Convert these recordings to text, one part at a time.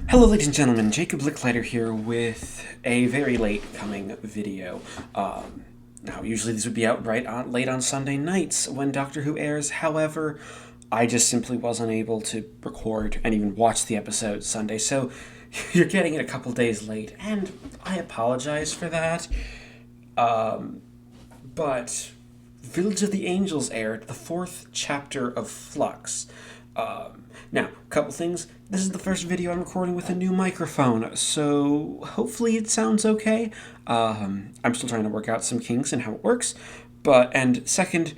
Hello, ladies and gentlemen. Jacob Licklider here with a very late coming video. Now, usually these would be out late on Sunday nights when Doctor Who airs. However, I just simply was unable to record and even watch the episode Sunday, so you're getting it a couple days late, and I apologize for that. But Village of the Angels aired the fourth chapter of Flux. Now, a couple things. This is the first video I'm recording with a new microphone, so hopefully it sounds okay. I'm still trying to work out some kinks and how it works. And second,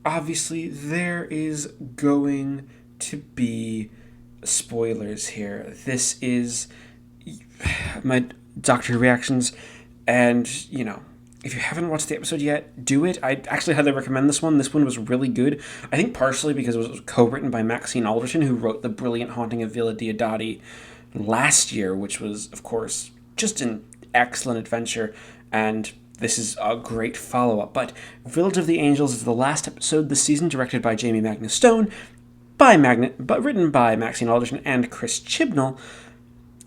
obviously there is going to be spoilers here. This is my Doctor Who reactions, and if you haven't watched the episode yet, do it. I actually highly recommend this one. This one was really good. I think partially because it was co-written by Maxine Alderton, who wrote The Brilliant Haunting of Villa Diodati last year, which was, of course, just an excellent adventure, and this is a great follow-up. But Village of the Angels is the last episode this season, directed by Jamie Magnus Stone, but written by Maxine Alderton and Chris Chibnall,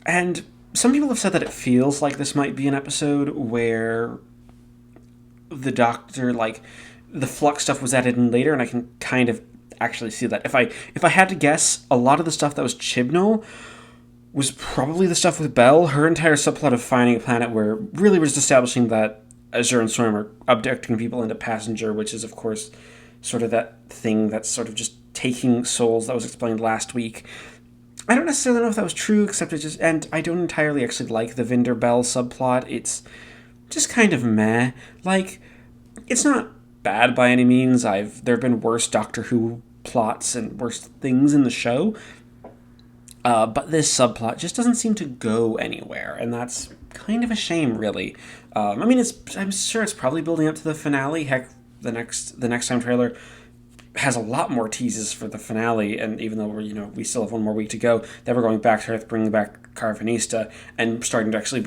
and some people have said that it feels like this might be an episode where the Doctor, the Flux stuff was added in later, and I can kind of actually see that. If I had to guess, a lot of the stuff that was Chibnall was probably the stuff with Belle. Her entire subplot of finding a planet where really was establishing that Azure and Storm are abducting people into Passenger, which is, of course, sort of that thing that's sort of just taking souls that was explained last week. I don't necessarily know if that was true, and I don't entirely actually like the Vinder Bell subplot. It's just kind of meh. It's not bad by any means. There have been worse Doctor Who plots and worse things in the show. But this subplot just doesn't seem to go anywhere, and that's kind of a shame, really. I'm sure it's probably building up to the finale. Heck, the next time trailer has a lot more teases for the finale, and even though we still have one more week to go, then we're going back to Earth, bringing back Carvanista, and starting to actually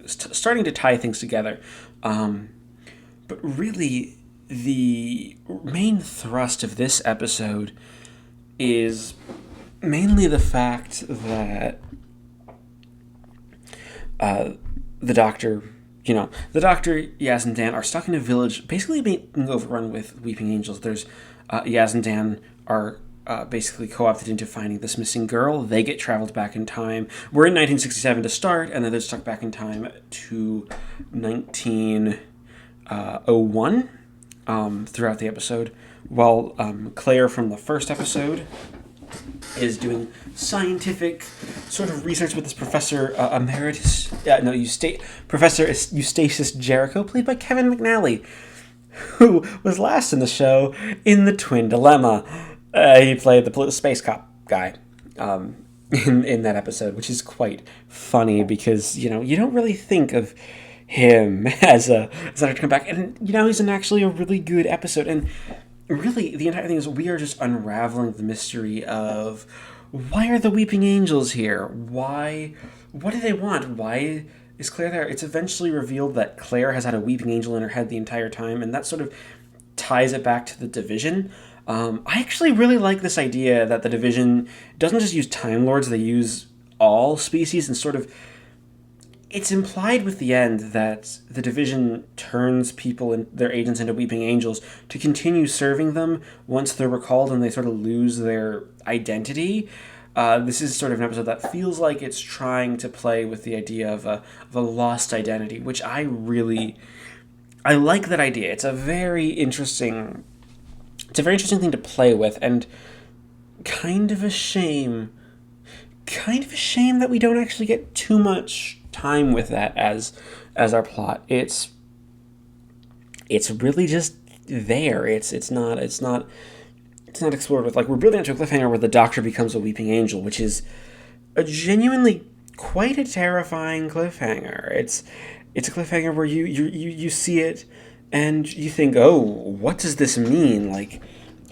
starting to tie things together. But really, the main thrust of this episode is mainly the fact that the Doctor, Yaz and Dan are stuck in a village, basically being overrun with weeping angels. There's Yaz and Dan are basically co-opted into finding this missing girl. They get traveled back in time. We're in 1967 to start, and then they're stuck back in time to 1901 throughout the episode, while Claire from the first episode is doing scientific sort of research with this Professor Professor Eustasis Jericho, played by Kevin McNally, who was last in the show in The Twin Dilemma. He played the space cop guy in that episode, which is quite funny because, you don't really think of him as an actor to come back. And, he's actually a really good episode. And really, the entire thing is we are just unraveling the mystery of why are the Weeping Angels here? What do they want? Why is Claire there? It's eventually revealed that Claire has had a weeping angel in her head the entire time, and that sort of ties it back to the Division. I actually really like this idea that the Division doesn't just use Time Lords, they use all species, and sort of it's implied with the end that the Division turns people and their agents into weeping angels to continue serving them once they're recalled and they sort of lose their identity. This is sort of an episode that feels like it's trying to play with the idea of a lost identity, which I like that idea. It's a very interesting thing to play with, and kind of a shame that we don't actually get too much time with that as our plot. It's really just there. It's not explored with, we're building up to a cliffhanger where the Doctor becomes a weeping angel, which is a genuinely quite a terrifying cliffhanger. It's a cliffhanger where you see it and you think, oh, what does this mean?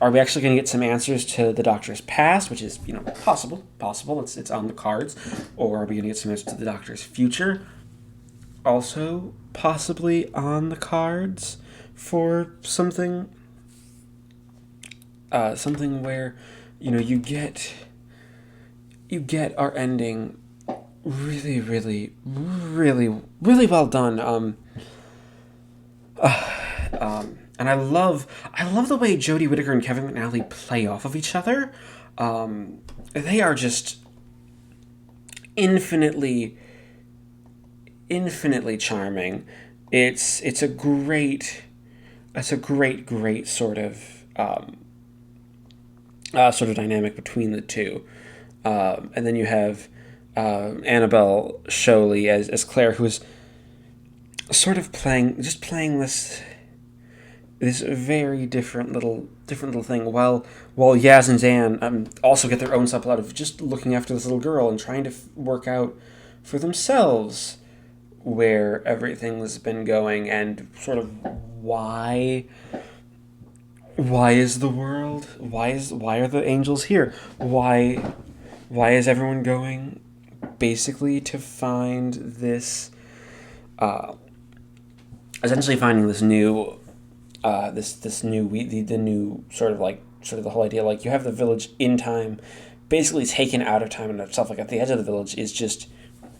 Are we actually going to get some answers to the Doctor's past, which is, possible. It's on the cards. Or are we going to get some answers to the Doctor's future? Also possibly on the cards for something where, you get you get our ending really, really, really, really well done. And I love the way Jodie Whittaker and Kevin McNally play off of each other. They are just infinitely, infinitely charming. It's a great, great sort of dynamic between the two. And then you have Annabelle Sholey as Claire, who is sort of playing this very different little thing. While Yaz and Dan also get their own subplot of just looking after this little girl and trying to work out for themselves where everything's been going and sort of why is the world why are the angels here, why is everyone going basically to find this essentially finding this new the new sort of the whole idea, like, you have the village in time basically taken out of time and stuff like at the edge of the village is just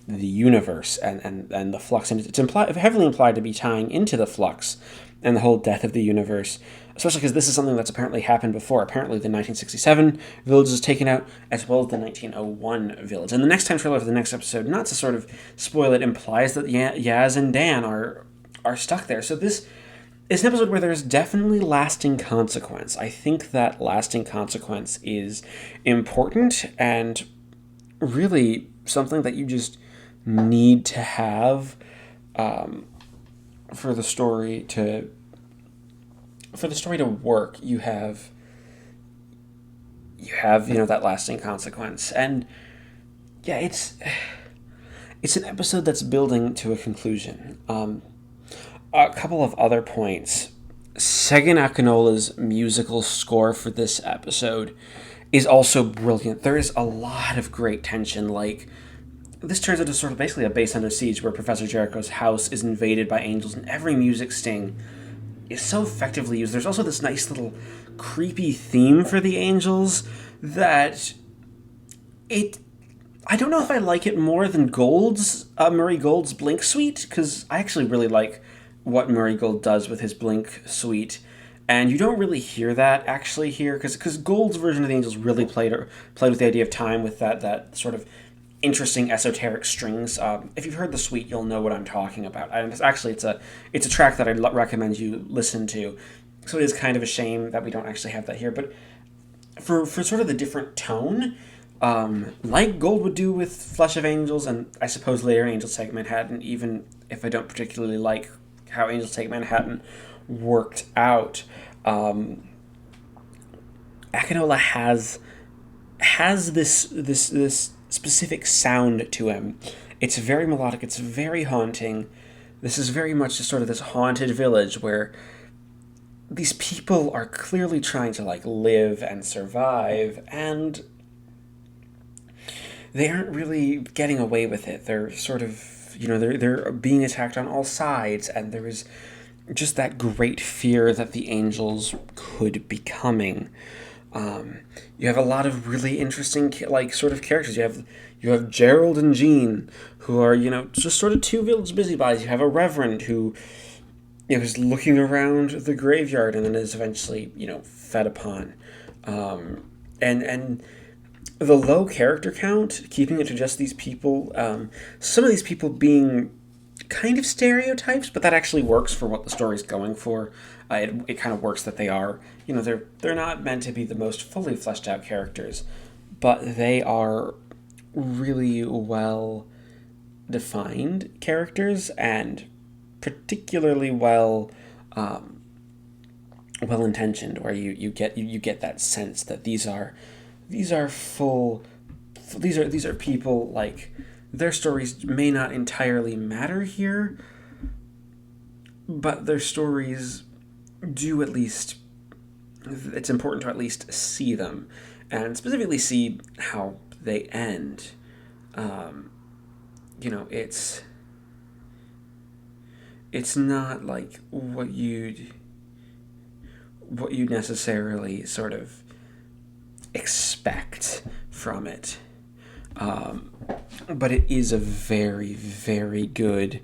the universe and the flux, and it's heavily implied to be tying into the flux and the whole death of the universe, especially because this is something that's apparently happened before. Apparently the 1967 village is taken out, as well as the 1901 village. And the next time trailer for the next episode, not to sort of spoil it, implies that Yaz and Dan are stuck there. So this is an episode where there's definitely lasting consequence. I think that lasting consequence is important and really something that you just need to have for the story to work. You have that lasting consequence, and yeah, it's an episode that's building to a conclusion. A couple of other points. Segun Akinola's musical score for this episode is also brilliant. There is a lot of great tension. Like, this turns into sort of basically a base under siege where Professor Jericho's house is invaded by angels, and every music sting is so effectively used. There's also this nice little creepy theme for the angels that I don't know if I like it more than Murray Gold's Blink Suite, because I actually really like what Murray Gold does with his Blink Suite, and you don't really hear that actually here, because Gold's version of the Angels really played with the idea of time with that sort of interesting esoteric strings. If you've heard the Suite, you'll know what I'm talking about. And it's a track that I'd recommend you listen to. So it is kind of a shame that we don't actually have that here, but for sort of the different tone, like Gold would do with Flesh of Angels, and I suppose later Angels Take Manhattan, even if I don't particularly like how Angels Take Manhattan worked out, Akinola has this specific sound to him. It's very melodic. It's very haunting. This is very much just sort of this haunted village where these people are clearly trying to live and survive, and they aren't really getting away with it. They're sort of, they're being attacked on all sides, and there is just that great fear that the angels could be coming. You have a lot of really interesting sort of characters. You have Gerald and Jean, who are just sort of two village busybodies. You have a reverend who is looking around the graveyard and then is eventually fed upon, and the low character count, keeping it to just these people, some of these people being kind of stereotypes, but that actually works for what the story's going for. It kind of works that they are, they're not meant to be the most fully fleshed out characters, but they are really well defined characters and particularly well intentioned, where you get that sense that these are people, their stories may not entirely matter here, but their stories do at least, it's important to at least see them, and specifically see how they end. It's not like what you'd necessarily sort of expect from it. But it is a very, very good.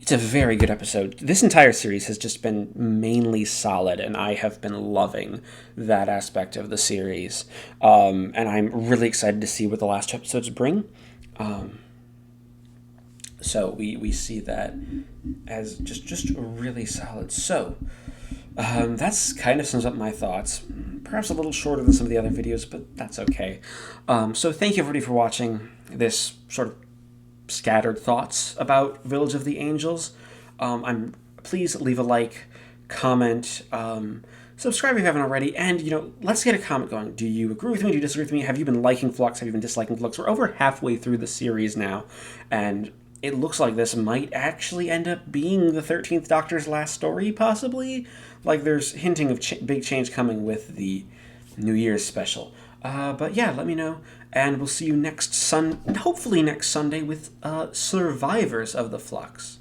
It's a very good episode. This entire series has just been mainly solid, and I have been loving that aspect of the series. And I'm really excited to see what the last two episodes bring. So we see that as just really solid. So that's kind of sums up my thoughts. Perhaps a little shorter than some of the other videos, but that's okay. So thank you everybody for watching this sort of scattered thoughts about Village of the Angels. Please leave a like, comment, subscribe if you haven't already, and let's get a comment going. Do you agree with me? Do you disagree with me? Have you been liking Flux? Have you been disliking Flux? We're over halfway through the series now, and it looks like this might actually end up being the 13th Doctor's last story, possibly. Like, there's hinting of big change coming with the New Year's special. But yeah, let me know, and we'll see you hopefully next Sunday with Survivors of the Flux.